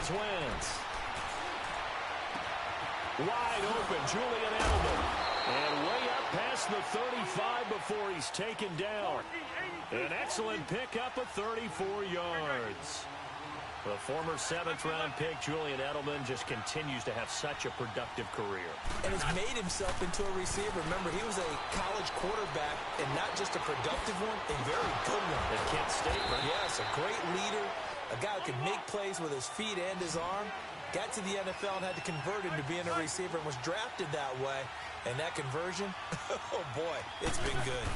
Here's Wentz. Wide open, Julian Edelman. And way up past the 35 before he's taken down. An excellent pickup of 34 yards. The former 7th-round pick, Julian Edelman, just continues to have such a productive career. And has made himself into a receiver. Remember, he was a college quarterback, and not just a productive one, a very good one. At Kent State, right? Yes, a great leader, a guy who could make plays with his feet and his arm. Got to the NFL and had to convert into being a receiver and was drafted that way. And that conversion, oh boy, it's been good.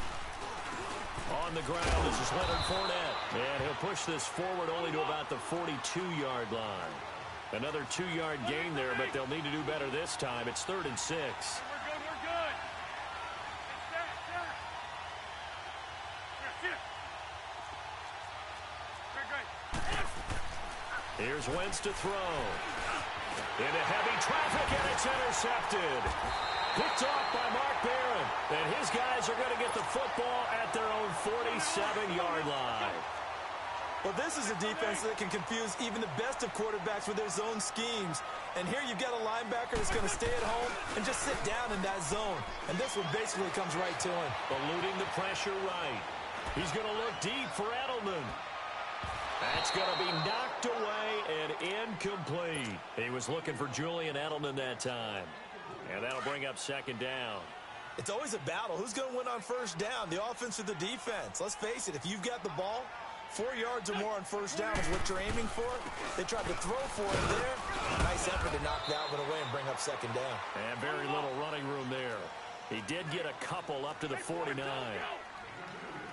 On the ground, this is Leonard Fournette. And he'll push this forward only to about the 42-yard line. Another 2-yard gain there, but they'll need to do better this time. It's 3rd and 6. We're good. Here's Wentz to throw. Into heavy traffic, and it's intercepted. Picked off by Mark Barron. And his guys are going to get the football at their own 47-yard line. Well, this is a defense that can confuse even the best of quarterbacks with their zone schemes. And here you've got a linebacker that's going to stay at home and just sit down in that zone. And this one basically comes right to him. Eluding the pressure right. He's going to look deep for Edelman. That's going to be knocked away and incomplete. He was looking for Julian Edelman that time. And that'll bring up 2nd down. It's always a battle. Who's going to win on 1st down, the offense or the defense? Let's face it, if you've got the ball, 4 yards or more on 1st down is what you're aiming for. They tried to throw for it there. Nice effort to knock that one away and bring up 2nd down. And very little running room there. He did get a couple up to the 49.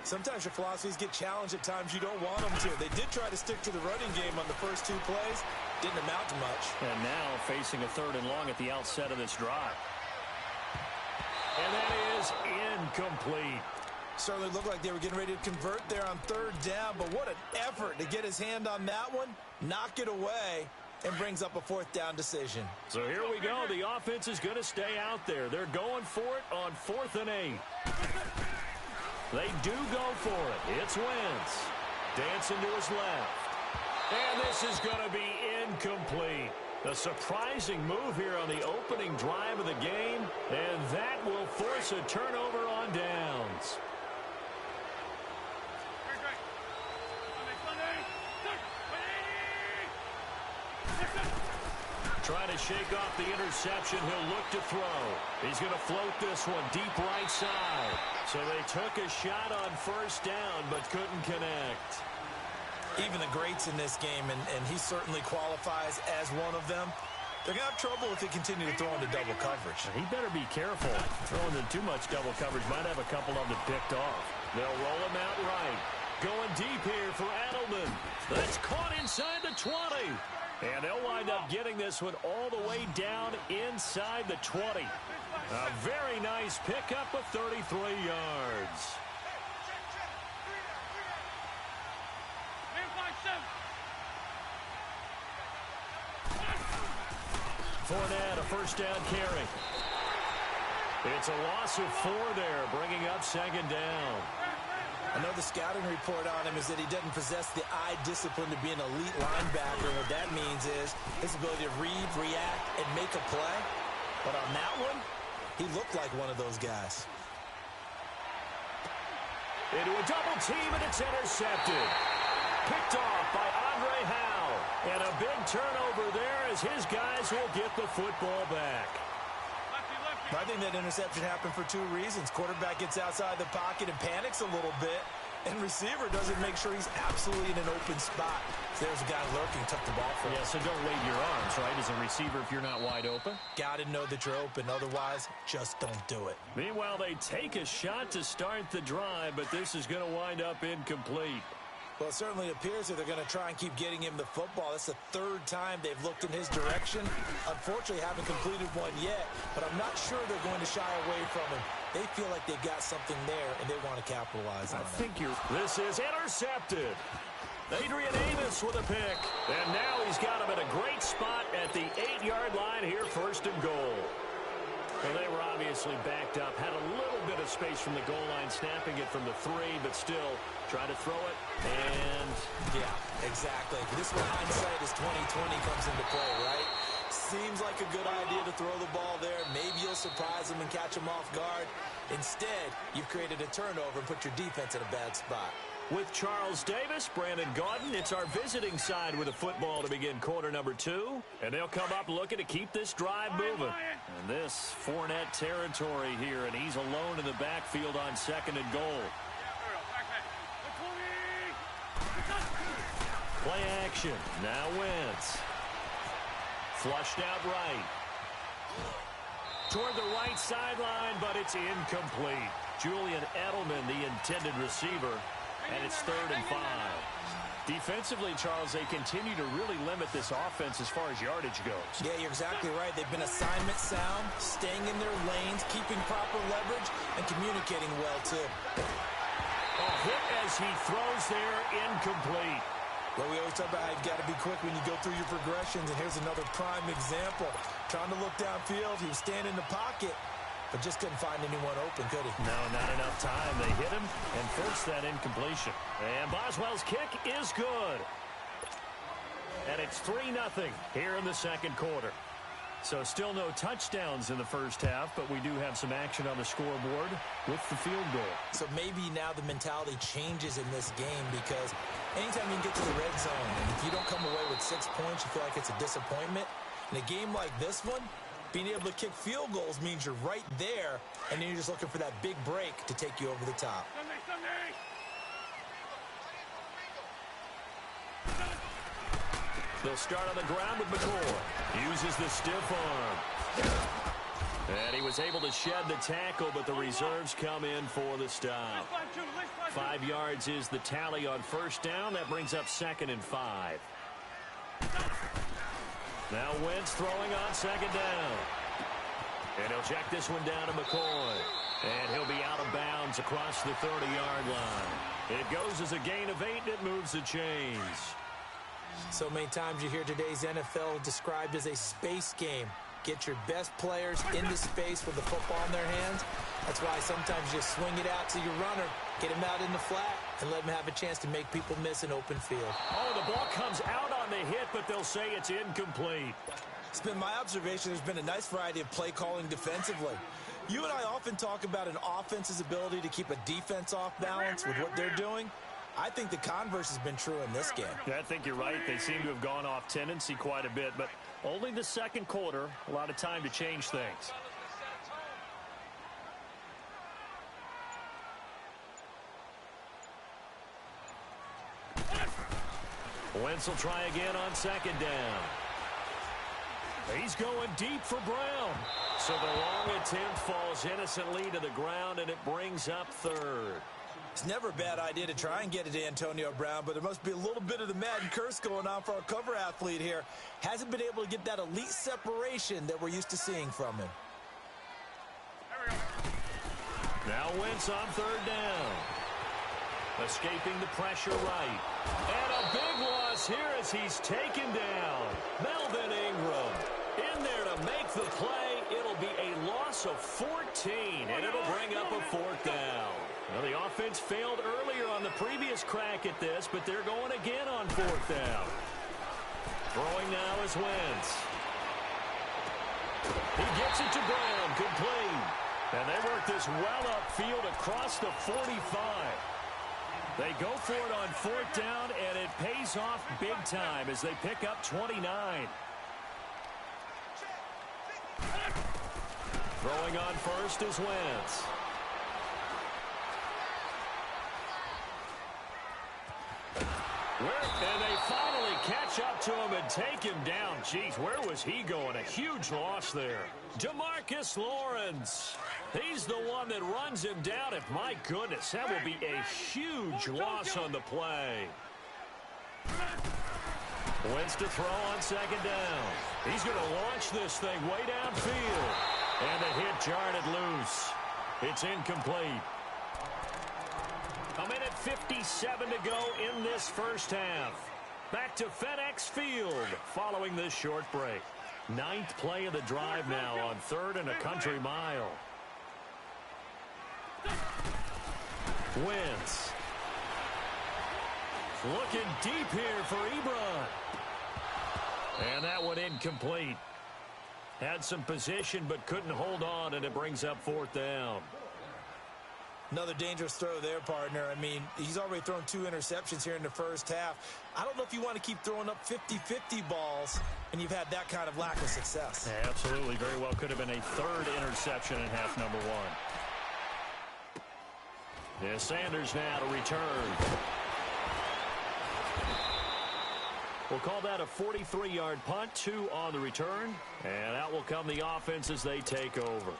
Sometimes your philosophies get challenged at times you don't want them to. They did try to stick to the running game on the first 2 plays. Didn't amount to much. And now facing a 3rd and long at the outset of this drive. And that is incomplete. Certainly looked like they were getting ready to convert there on 3rd down, but what an effort to get his hand on that one, knock it away, and brings up a 4th down decision. So here we go. The offense is going to stay out there. They're going for it on 4th and 8. They do go for it. It's Wentz. Dancing to his left. And this is going to be incomplete. A surprising move here on the opening drive of the game. And that will force a turnover on downs. Trying to shake off the interception. He'll look to throw. He's going to float this one deep right side. So they took a shot on 1st down, but couldn't connect. Even the greats in this game, and he certainly qualifies as one of them, they're going to have trouble if they continue to throw into double coverage. He better be careful. Throwing into too much double coverage might have a couple of them picked off. They'll roll him out right. Going deep here for Edelman. That's caught inside the 20. And they'll wind up getting this one all the way down inside the 20. A very nice pickup of 33 yards. Fournette, a 1st down carry. It's a loss of 4 there, bringing up 2nd down. I know the scouting report on him is that he doesn't possess the eye discipline to be an elite linebacker. What that means is his ability to read, react, and make a play. But on that one, he looked like one of those guys. Into a double team, and it's intercepted. Picked off by Andre Howell. And a big turnover there as his guys will get the football back. I think that interception happened for 2 reasons. Quarterback gets outside the pocket and panics a little bit, and receiver doesn't make sure he's absolutely in an open spot. So there's a guy lurking, took the ball from him. Yeah, so don't wave your arms, right, as a receiver if you're not wide open. Got to know that you're open. Otherwise, just don't do it. Meanwhile, they take a shot to start the drive, but this is going to wind up incomplete. Well, it certainly appears that they're going to try and keep getting him the football. That's the 3rd time they've looked in his direction. Unfortunately, haven't completed one yet, but I'm not sure they're going to shy away from him. They feel like they've got something there, and they want to capitalize on it. This is intercepted. Adrian Amos with a pick. And now he's got him in a great spot at the 8-yard line here, 1st and goal. Well, they were obviously obviously backed up, had a little bit of space from the goal line, snapping it from the 3, but still try to throw it, and... Yeah, exactly. This is where hindsight is 20/20 comes into play, right? Seems like a good idea to throw the ball there. Maybe you'll surprise them and catch them off guard. Instead, you've created a turnover and put your defense in a bad spot. With Charles Davis, Brandon Gaudin, it's our visiting side with a football to begin quarter number 2. And they'll come up looking to keep this drive moving. And this Fournette territory here, and he's alone in the backfield on 2nd and goal. Play action. Now Wentz. Flushed out right. Toward the right sideline, but it's incomplete. Julian Edelman, the intended receiver, and it's 3rd and 5. Defensively, Charles, they continue to really limit this offense as far as yardage goes. Yeah, you're exactly right. They've been assignment sound, staying in their lanes, keeping proper leverage, and communicating well, too. A hit as he throws there, incomplete. Well, we always talk about how you've got to be quick when you go through your progressions, and here's another prime example. Trying to look downfield, he was standing in the pocket, but just couldn't find anyone open, could he? No, not enough time. They hit him and forced that incompletion. And Boswell's kick is good. And it's 3-0 here in the second quarter. So still no touchdowns in the first half, but we do have some action on the scoreboard with the field goal. So maybe now the mentality changes in this game, because anytime you can get to the red zone, and if you don't come away with 6 points, you feel like it's a disappointment. In a game like this one, being able to kick field goals means you're right there, and then you're just looking for that big break to take you over the top. They'll start on the ground with McCoy. Uses the stiff arm. And he was able to shed the tackle, but the reserves come in for the stop. 5 yards is the tally on first down. That brings up 2nd and 5. Now Wentz throwing on 2nd down. And he'll check this one down to McCoy. And he'll be out of bounds across the 30-yard line. It goes as a gain of 8, and it moves the chains. So many times you hear today's NFL described as a space game. Get your best players into space with the football in their hands. That's why sometimes you swing it out to your runner, get him out in the flat, and let him have a chance to make people miss an open field. Oh, the ball comes out on the hit, but they'll say it's incomplete. It's been my observation there's been a nice variety of play calling defensively. You and I often talk about an offense's ability to keep a defense off balance with what they're doing. I think the converse has been true in this game. Yeah, I think you're right. They seem to have gone off tendency quite a bit, but only the second quarter, a lot of time to change things. Wentz will try again on 2nd down. He's going deep for Brown. So the long attempt falls innocently to the ground, and it brings up 3rd. It's never a bad idea to try and get it to Antonio Brown, but there must be a little bit of the Madden curse going on for our cover athlete here. Hasn't been able to get that elite separation that we're used to seeing from him. Now Wentz on 3rd down. Escaping the pressure right. And a big loss here as he's taken down. Melvin Ingram in there to make the play. It'll be a loss of 14, and it'll bring up a 4th down. Well, the offense failed earlier on the previous crack at this, but they're going again on 4th down. Throwing now is Wentz. He gets it to Brown, complete. And they work this well upfield across the 45. They go for it on 4th down, and it pays off big time as they pick up 29. Throwing on first is Wentz. And they finally catch up to him and take him down. Jeez, where was he going? A huge loss there. DeMarcus Lawrence. He's the one that runs him down. And my goodness, that will be a huge loss on the play. Wentz to throw on 2nd down. He's going to launch this thing way downfield. And the hit jarred it loose. It's incomplete. A minute 57 to go in this first half. Back to FedEx Field following this short break. 9th play of the drive now on 3rd and a country mile. Wentz. Looking deep here for Ebron. And that one incomplete. Had some position but couldn't hold on, and it brings up 4th down. Another dangerous throw there, partner. I mean, he's already thrown 2 interceptions here in the first half. I don't know if you want to keep throwing up 50-50 balls, and you've had that kind of lack of success. Yeah, absolutely. Very well could have been a 3rd interception in half number 1. Yeah, Sanders now to return. We'll call that a 43-yard punt, 2 on the return. And out will come the offense as they take over.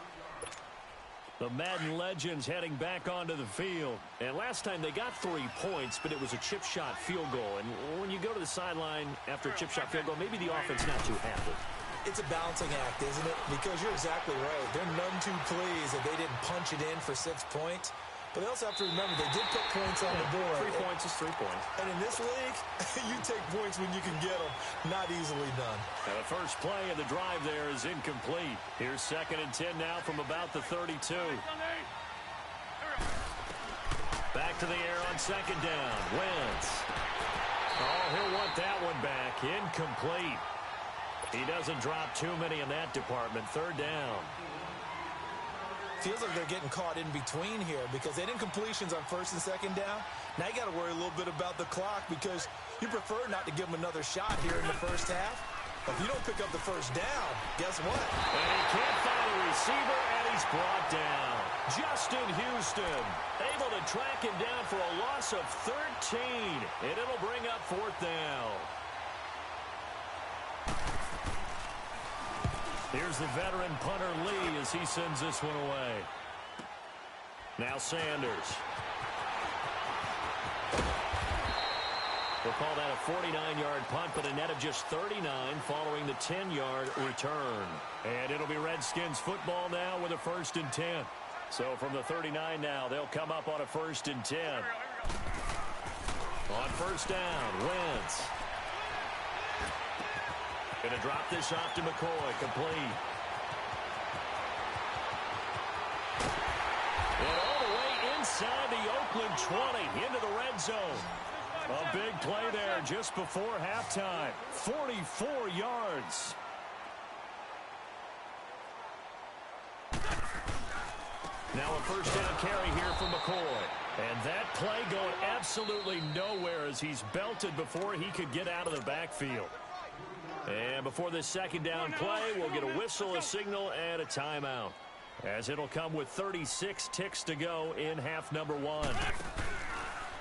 The Madden legends heading back onto the field. And last time they got 3 points, but it was a chip shot field goal. And when you go to the sideline after a chip shot field goal, maybe the offense not too happy. It's a balancing act, isn't it? Because you're exactly right. They're none too pleased that they didn't punch it in for 6 points. But they also have to remember they did put points on the board. 3 points is 3 points. And in this league, you take points when you can get them. Not easily done. And the first play of the drive there is incomplete. Here's 2nd and 10 now from about the 32. Back to the air on 2nd down. Wentz. Oh, he'll want that one back. Incomplete. He doesn't drop too many in that department. 3rd down. Feels like they're getting caught in between here because they didn't completions on 1st and 2nd down. Now you got to worry a little bit about the clock because you prefer not to give them another shot here in the first half. But if you don't pick up the 1st down, guess what? And he can't find a receiver, and he's brought down. Justin Houston able to track him down for a loss of 13, and it'll bring up 4th down. Here's the veteran punter Lee as he sends this one away. Now Sanders. We'll call that a 49-yard punt, but a net of just 39 following the 10-yard return. And it'll be Redskins football now with a 1st and 10. So from the 39 now, they'll come up on a 1st and 10. On 1st down, Wentz. Going to drop this off to McCoy. Complete. And all the way inside the Oakland 20 into the red zone. A big play there just before halftime. 44 yards. Now a 1st down carry here for McCoy. And that play going absolutely nowhere as he's belted before he could get out of the backfield. And before this 2nd down play, we'll get a whistle, a signal, and a timeout. As it'll come with 36 ticks to go in half number 1.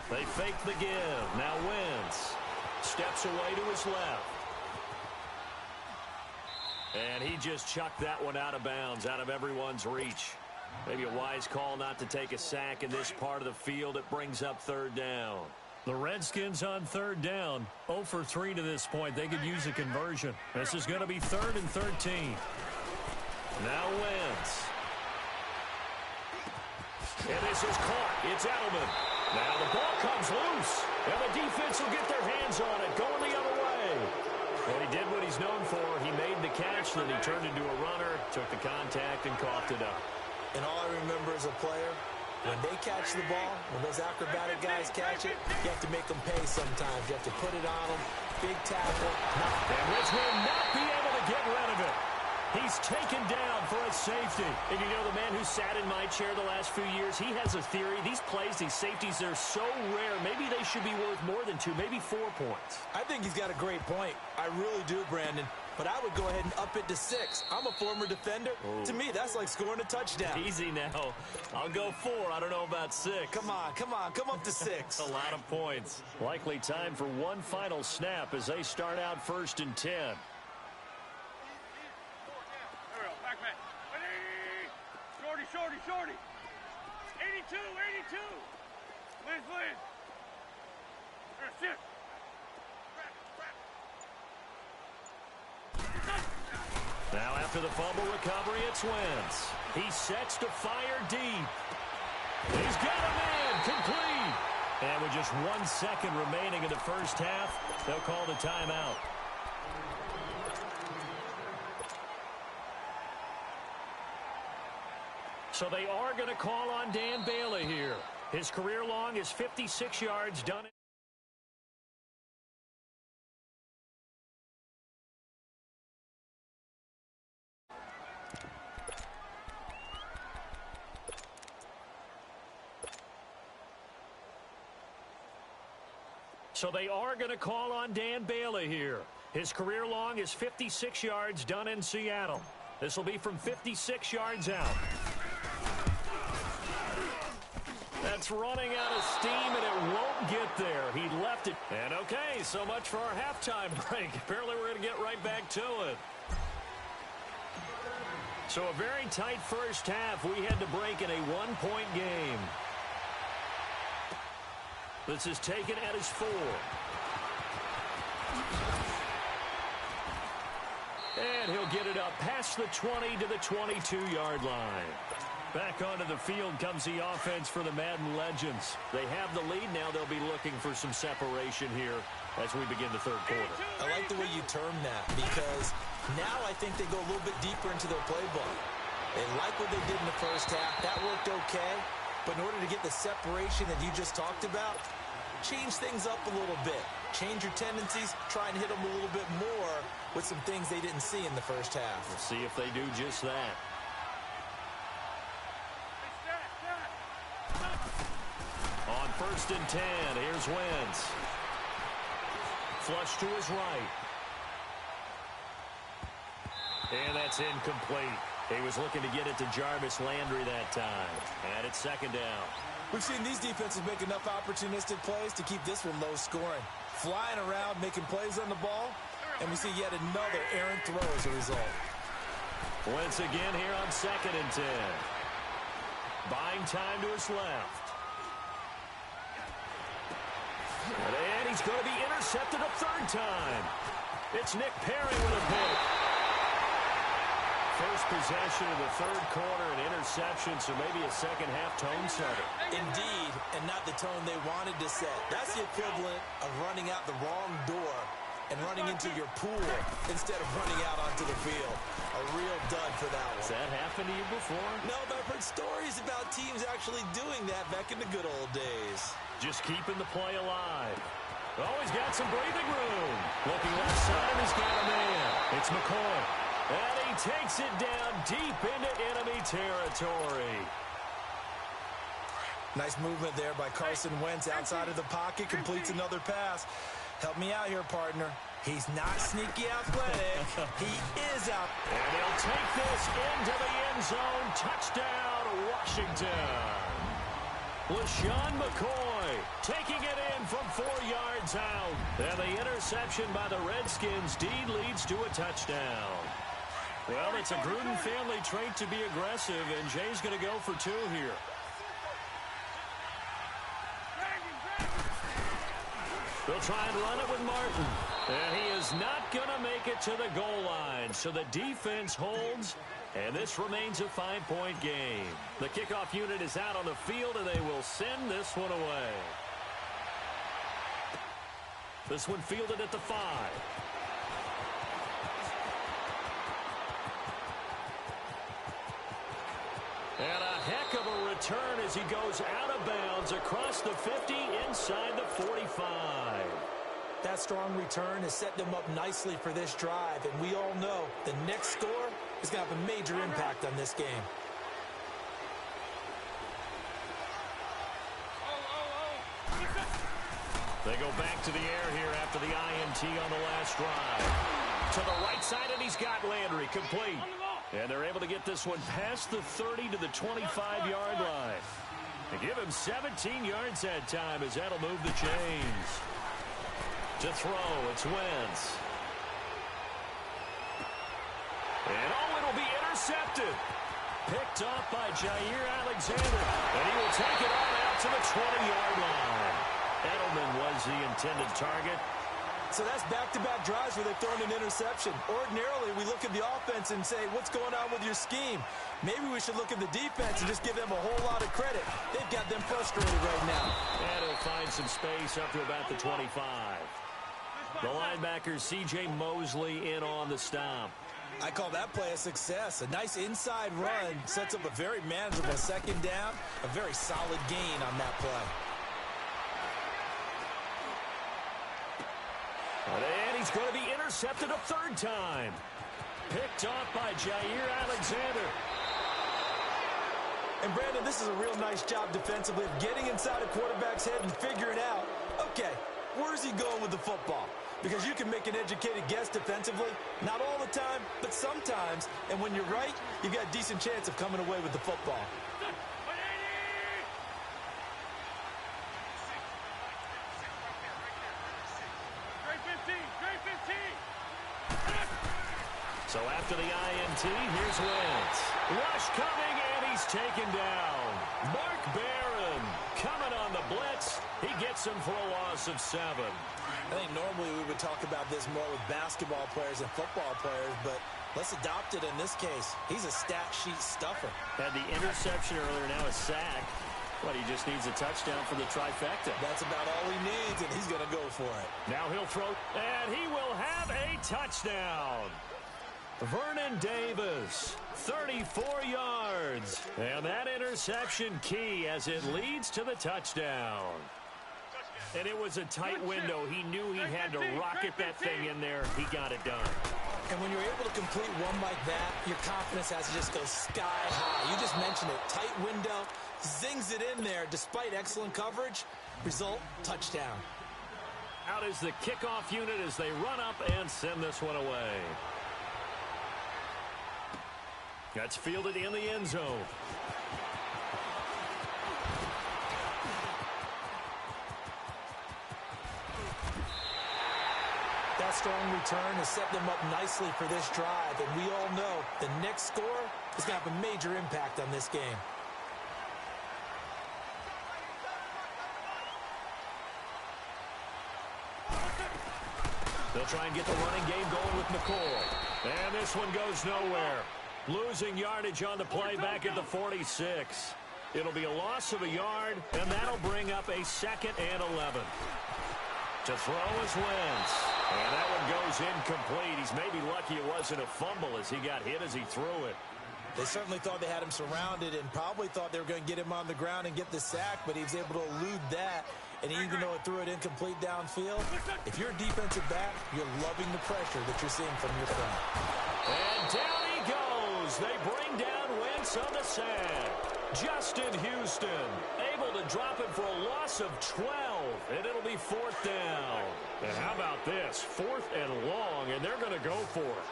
They fake the give. Now Wentz steps away to his left. And he just chucked that one out of bounds, out of everyone's reach. Maybe a wise call not to take a sack in this part of the field. It brings up 3rd down. The Redskins on 3rd down, 0 for 3 to this point. They could use a conversion. This is going to be 3rd and 13. Now Wentz. And this is caught. It's Edelman. Now the ball comes loose. And the defense will get their hands on it, going the other way. And he did what he's known for. He made the catch, then he turned into a runner, took the contact, and coughed it up. And all I remember as a player, when they catch the ball, when those acrobatic guys catch it, you have to make them pay sometimes. You have to put it on them. Big tackle. And Rich will not be able to get rid of it. He's taken down for a safety. And you know, the man who sat in my chair the last few years, he has a theory. These plays, these safeties, they're so rare. Maybe they should be worth more than 2, maybe 4 points. I think he's got a great point. I really do, Brandon. But I would go ahead and up it to 6. I'm a former defender. To me, that's like scoring a touchdown. Easy now. I'll go 4. I don't know about 6. Come on. Come up to 6. A lot of points. Likely time for one final snap as they start out 1st and 10. Shorty. 82. Liz. Sit. Now after the fumble recovery, it's Wentz. He sets to fire deep. He's got a man, complete. And with just 1 second remaining in the first half, they'll call the timeout. So they are going to call on Dan Bailey here. His career long is 56 yards done. So they are going to call on Dan Bailey here. His career long is 56 yards done in Seattle. This will be from 56 yards out. That's running out of steam, and it won't get there. He left it. And okay, so much for our halftime break. Apparently we're going to get right back to it. So a very tight first half. We had to break in a one-point game. This is taken at his 4. And he'll get it up past the 20 to the 22-yard line. Back onto the field comes the offense for the Madden Legends. They have the lead now. They'll be looking for some separation here as we begin the third quarter. I like the way you term that because now I think they go a little bit deeper into their playbook. They like what they did in the first half. That worked okay. But in order to get the separation that you just talked about, change things up a little bit. Change your tendencies. Try and hit them a little bit more with some things they didn't see in the first half. We'll see if they do just that. On 1st and 10, here's Wentz. Flush to his right. And that's incomplete. He was looking to get it to Jarvis Landry that time. And it's 2nd down. We've seen these defenses make enough opportunistic plays to keep this one low scoring. Flying around, making plays on the ball, and we see yet another errant throw as a result. Wentz again here on 2nd and 10. Buying time to his left. And he's going to be intercepted a 3rd time. It's Nick Perry with a pick. First possession of the 3rd quarter, an interception, so maybe a second-half tone setter. Indeed, and not the tone they wanted to set. That's the equivalent of running out the wrong door and running into your pool instead of running out onto the field. A real dud for that one. Has that happened to you before? No, but I've heard stories about teams actually doing that back in the good old days. Just keeping the play alive. Oh, he's got some breathing room. Looking left side, he's got a man. It's McCoy. And he takes it down deep into enemy territory. Nice movement there by Carson Wentz outside of the pocket. Completes another pass. Help me out here, partner. He's not sneaky athletic. He is out. And he'll take this into the end zone. Touchdown, Washington. LeSean McCoy taking it in from 4 yards out. And the interception by the Redskins. Deed leads to a touchdown. Well, it's a Gruden family trait to be aggressive, and Jay's going to go for 2 here. They'll try and run it with Martin. And he is not going to make it to the goal line. So the defense holds, and this remains a 5-point game. The kickoff unit is out on the field, and they will send this one away. This one fielded at the 5. And a heck of a return as he goes out of bounds across the 50 inside the 45. That strong return has set them up nicely for this drive, and we all know the next score is going to have a major impact on this game. They go back to the air here after the INT on the last drive. To the right side, and he's got Landry complete. And they're able to get this one past the 30 to the 25-yard line. They give him 17 yards that time as that'll move the chains. To throw, it's Wentz. And oh, it'll be intercepted. Picked off by Jair Alexander. And he will take it on out to the 20-yard line. Edelman was the intended target. So that's back-to-back drives where they've thrown an interception. Ordinarily, we look at the offense and say, what's going on with your scheme? Maybe we should look at the defense and just give them a whole lot of credit. They've got them frustrated right now. And he'll find some space up to about the 25. The linebacker, C.J. Mosley, in on the stop. I call that play a success. A nice inside run sets up a very manageable second down. A very solid gain on that play. And he's going to be intercepted a third time. Picked off by Jair Alexander. And Brandon, this is a real nice job defensively of getting inside a quarterback's head and figuring out, okay, where's he going with the football? Because you can make an educated guess defensively, not all the time, but sometimes. And when you're right, you've got a decent chance of coming away with the football. So after the INT, here's Wentz. Rush coming, and he's taken down. Mark Barron coming on the blitz. He gets him for a loss of 7. I think normally we would talk about this more with basketball players and football players, but let's adopt it in this case. He's a stat sheet stuffer. Had the interception earlier, now a sack. But he just needs a touchdown for the trifecta. That's about all he needs, and he's going to go for it. Now he'll throw, and he will have a touchdown. Vernon Davis, 34 yards. And that interception key as it leads to the touchdown. And it was a tight window. He knew he had to rocket that thing in there. He got it done. And when you're able to complete one like that, your confidence has to just go sky high. You just mentioned it. Tight window, zings it in there despite excellent coverage. Result, touchdown. Out is the kickoff unit as they run up and send this one away. That's fielded in the end zone. That strong return has set them up nicely for this drive, and we all know the next score is going to have a major impact on this game. They'll try and get the running game going with McCoy. And this one goes nowhere. Losing yardage on the play back at the 46. It'll be a loss of a yard, and that'll bring up a 2nd and 11. To throw is Wentz. And that one goes incomplete. He's maybe lucky it wasn't a fumble as he got hit as he threw it. They certainly thought they had him surrounded and probably thought they were going to get him on the ground and get the sack, but he was able to elude that. And even though it threw it incomplete downfield, if you're a defensive back, you're loving the pressure that you're seeing from your front. And down he goes. They bring down Wentz on the sack. Justin Houston able to drop it for a loss of 12, and it'll be 4th down. And how about this? 4th and long, and they're going to go for it.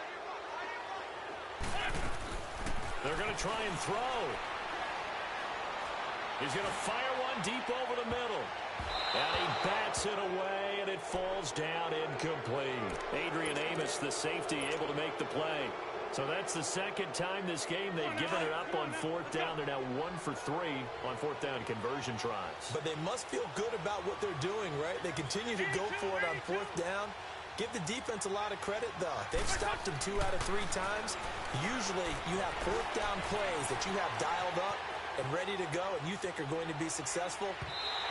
They're going to try and throw. He's going to fire one deep over the middle. And he bats it away, and it falls down incomplete. Adrian Amos, the safety, able to make the play. So that's the 2nd time this game they've given it up on 4th down. They're now 1 for 3 on 4th down conversion tries. But they must feel good about what they're doing, right? They continue to go for it on 4th down. Give the defense a lot of credit, though. They've stopped them 2 out of 3 times. Usually you have 4th down plays that you have dialed up and ready to go and you think are going to be successful.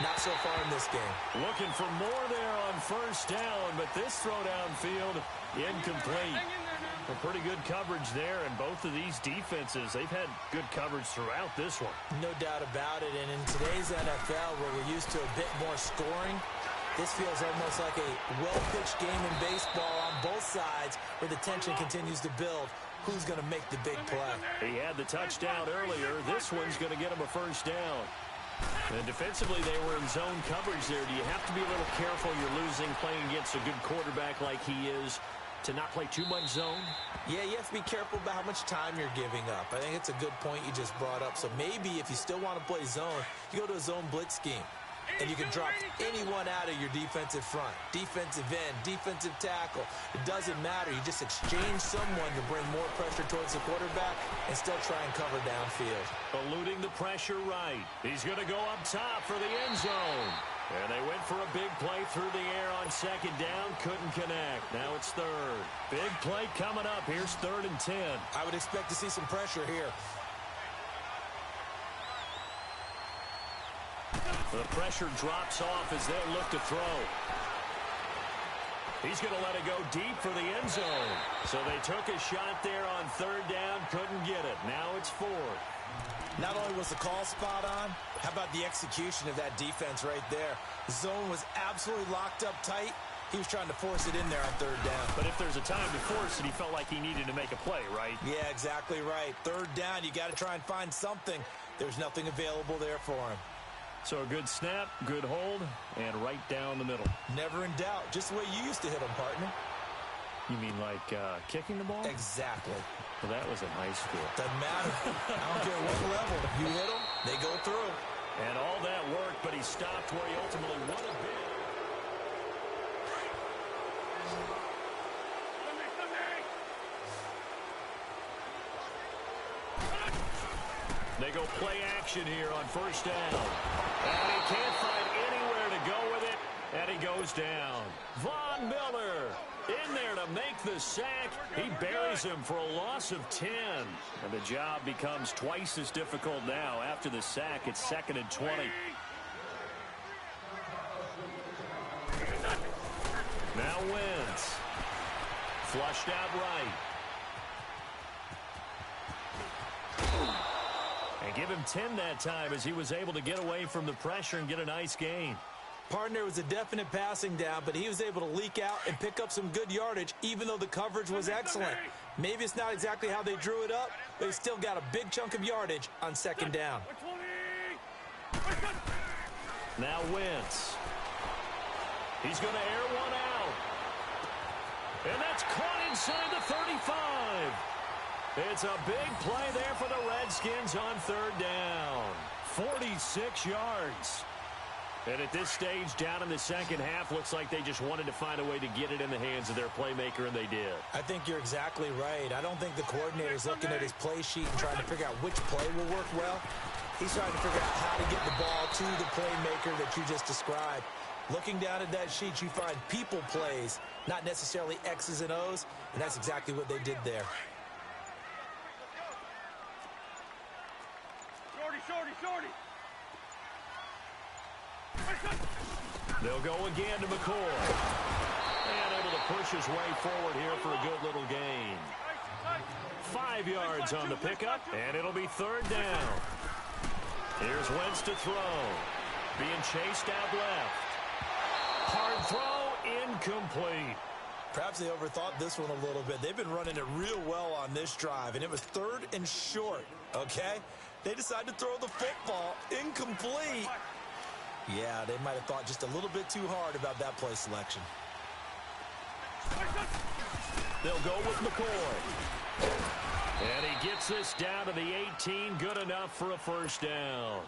Not so far in this game. Looking for more there on 1st down, but this throw downfield incomplete. A pretty good coverage there, and both of these defenses, they've had good coverage throughout this one. No doubt about it, and in today's NFL where we're used to a bit more scoring, this feels almost like a well-pitched game in baseball on both sides where the tension continues to build. Who's going to make the big play? He had the touchdown earlier. This one's going to get him a 1st down. And defensively, they were in zone coverage there. Do you have to be a little careful you're losing playing against a good quarterback like he is to not play too much zone? Yeah, you have to be careful about how much time you're giving up. I think it's a good point you just brought up. So maybe if you still want to play zone, you go to a zone blitz scheme. And you can drop anyone out of your defensive front. Defensive end, defensive tackle. It doesn't matter. You just exchange someone to bring more pressure towards the quarterback and still try and cover downfield. Eluding the pressure right. He's going to go up top for the end zone. And they went for a big play through the air on 2nd down. Couldn't connect. Now it's 3rd. Big play coming up. Here's 3rd and 10. I would expect to see some pressure here. The pressure drops off as they'll look to throw. He's going to let it go deep for the end zone. So they took a shot there on third down, couldn't get it. Now it's fourth. Not only was the call spot on, how about the execution of that defense right there? The zone was absolutely locked up tight. He was trying to force it in there on third down. But if there's a time to force it, he felt like he needed to make a play, right? Yeah, exactly right. Third down, you got to try and find something. There's nothing available there for him. So a good snap, good hold, and right down the middle. Never in doubt. Just the way you used to hit him, partner. You mean like kicking the ball? Exactly. Well, that was in high school. Doesn't matter. I don't care what level. You hit them, they go through. And all that worked, but he stopped where he ultimately would have been. They go play action here on first down. And he can't find anywhere to go with it, and he goes down. Von Miller in there to make the sack. He buries him for a loss of 10. And the job becomes twice as difficult now. After the sack, it's 2nd and 20. Now Wentz. Flushed out right. And give him 10 that time as he was able to get away from the pressure and get a nice gain. Partner, was a definite passing down, but he was able to leak out and pick up some good yardage, even though the coverage was excellent. Maybe it's not exactly how they drew it up, but he still got a big chunk of yardage on second down. Now Wentz. He's going to air one out. And that's caught inside the 35. It's a big play there for the Redskins on third down. 46 yards. And at this stage, down in the second half, looks like they just wanted to find a way to get it in the hands of their playmaker, and they did. I think you're exactly right. I don't think the coordinator's looking at his play sheet and trying to figure out which play will work well. He's trying to figure out how to get the ball to the playmaker that you just described. Looking down at that sheet, you find people plays, not necessarily X's and O's, and that's exactly what they did there. Shorty. They'll go again to McCoy. And able to push his way forward here for a good little gain. 5 yards on the pickup, and it'll be third down. Here's Wentz to throw. Being chased out left. Hard throw, incomplete. Perhaps they overthought this one a little bit. They've been running it real well on this drive, and it was 3rd and short, okay? They decided to throw the football incomplete. Yeah, they might have thought just a little bit too hard about that play selection. They'll go with McCoy. And he gets this down to the 18, good enough for a first down.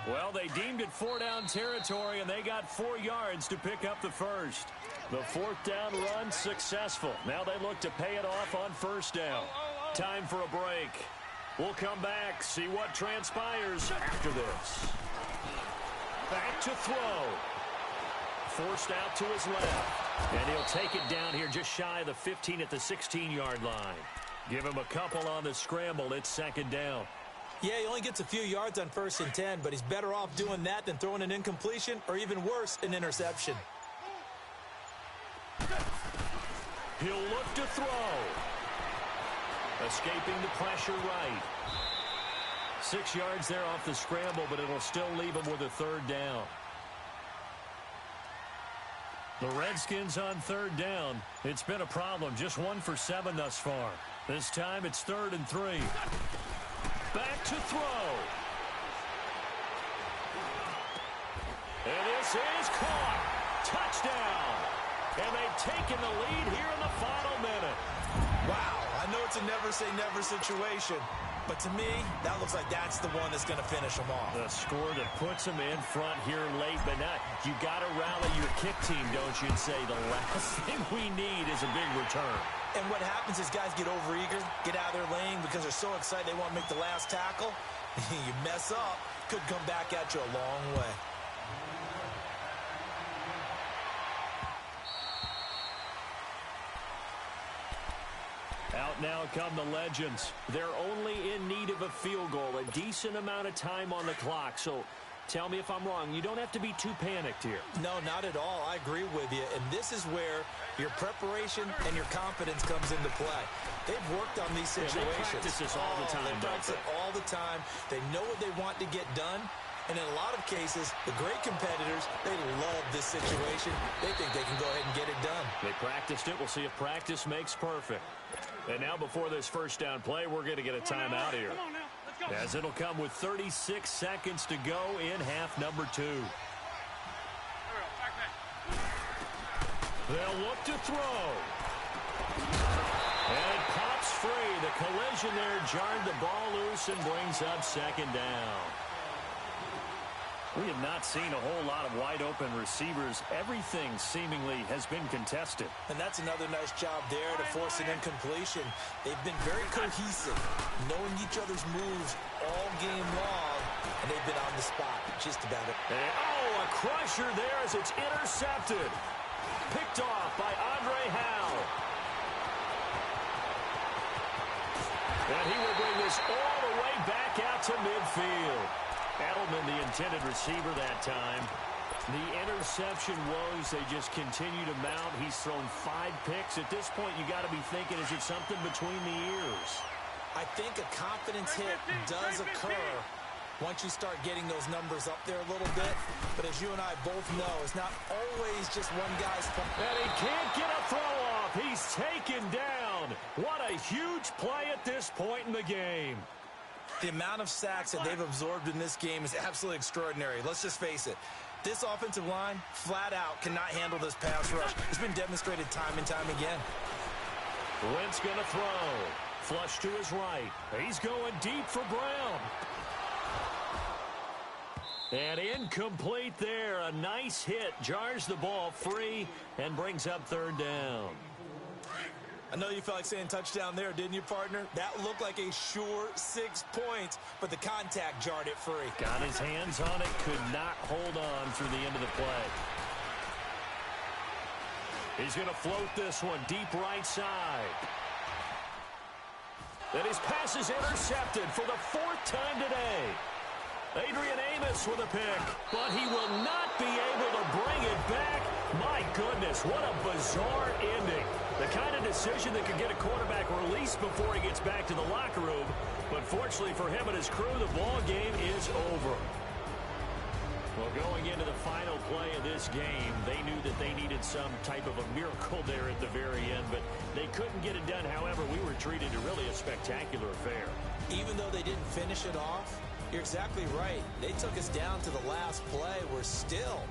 Well, they deemed it 4-down territory, and they got 4 yards to pick up the first. The 4th down run successful. Now they look to pay it off on first down. Time for a break. We'll come back, see what transpires after this. Back to throw. Forced out to his left. And he'll take it down here just shy of the 15 at the 16-yard line. Give him a couple on the scramble. It's second down. Yeah, he only gets a few yards on 1st and 10, but he's better off doing that than throwing an incompletion or even worse, an interception. He'll look to throw. Escaping the pressure right. 6 yards there off the scramble, but it'll still leave him with a third down. The Redskins on third down. It's been a problem. Just 1 for 7 thus far. This time it's 3rd and 3. Back to throw. And this is caught. Touchdown. And they've taken the lead here in the final minute. Wow, I know it's a never-say-never situation, but to me, that looks like that's the one that's going to finish them off. The score that puts them in front here late, but not. You got to rally your kick team, don't you, and say the last thing we need is a big return. And what happens is guys get overeager, get out of their lane because they're so excited they want to make the last tackle. You mess up, could come back at you a long way. Out now come the Legends. They're only in need of a field goal, a decent amount of time on the clock. So Tell me if I'm wrong. You don't have to be too panicked here. No, not at all. I agree with you. And this is where your preparation and your confidence comes into play. They've worked on these situations. Yeah, they practice this all the time. They practice it all the time. They know what they want to get done. And in a lot of cases, the great competitors, they love this situation. They think they can go ahead and get it done. They practiced it. We'll see if practice makes perfect. And now before this first down play, we're going to get a timeout here. Come on now. Let's go. As it'll come with 36 seconds to go in half number 2. They'll look to throw. And it pops free. The collision there jarred the ball loose and brings up second down. We have not seen a whole lot of wide-open receivers. Everything seemingly has been contested. And that's another nice job there to force an incompletion. They've been very cohesive, knowing each other's moves all game long, and they've been on the spot just about it. And, oh, a crusher there as it's intercepted. Picked off by Andre Howell. And he will bring this all the way back out to midfield. Edelman, the intended receiver that time. The interception woes, they just continue to mount. He's thrown 5 picks. At this point, you got to be thinking, is it something between the ears? I think a confidence hit does occur once you start getting those numbers up there a little bit. But as you and I both know, it's not always just one guy's fault. And he can't get a throw off. He's taken down. What a huge play at this point in the game. The amount of sacks that they've absorbed in this game is absolutely extraordinary. Let's just face it. This offensive line, flat out, cannot handle this pass rush. It's been demonstrated time and time again. Wentz going to throw. Flush to his right. He's going deep for Brown. And incomplete there. A nice hit. Jars the ball free and brings up third down. I know you felt like saying touchdown there, didn't you, partner? That looked like a sure 6 points, but the contact jarred it free. Got his hands on it, could not hold on through the end of the play. He's going to float this one deep right side. And his pass is intercepted for the 4th time today. Adrian Amos with a pick, but he will not be able to bring it back. My goodness, what a bizarre ending. The kind of decision that could get a quarterback released before he gets back to the locker room. But fortunately for him and his crew, the ball game is over. Well, going into the final play of this game, they knew that they needed some type of a miracle there at the very end, but they couldn't get it done. However, we were treated to really a spectacular affair. Even though they didn't finish it off, you're exactly right. They took us down to the last play. We're still,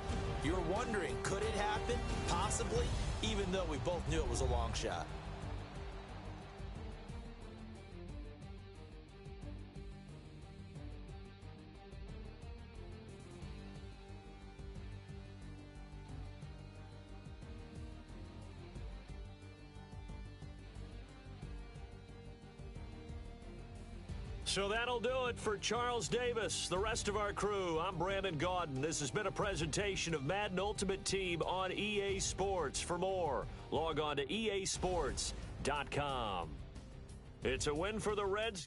you're wondering, could it happen? Possibly, even though we both knew it was a long shot. So that'll do it for Charles Davis, the rest of our crew. I'm Brandon Gaudin. This has been a presentation of Madden Ultimate Team on EA Sports. For more, log on to easports.com. It's a win for the Reds.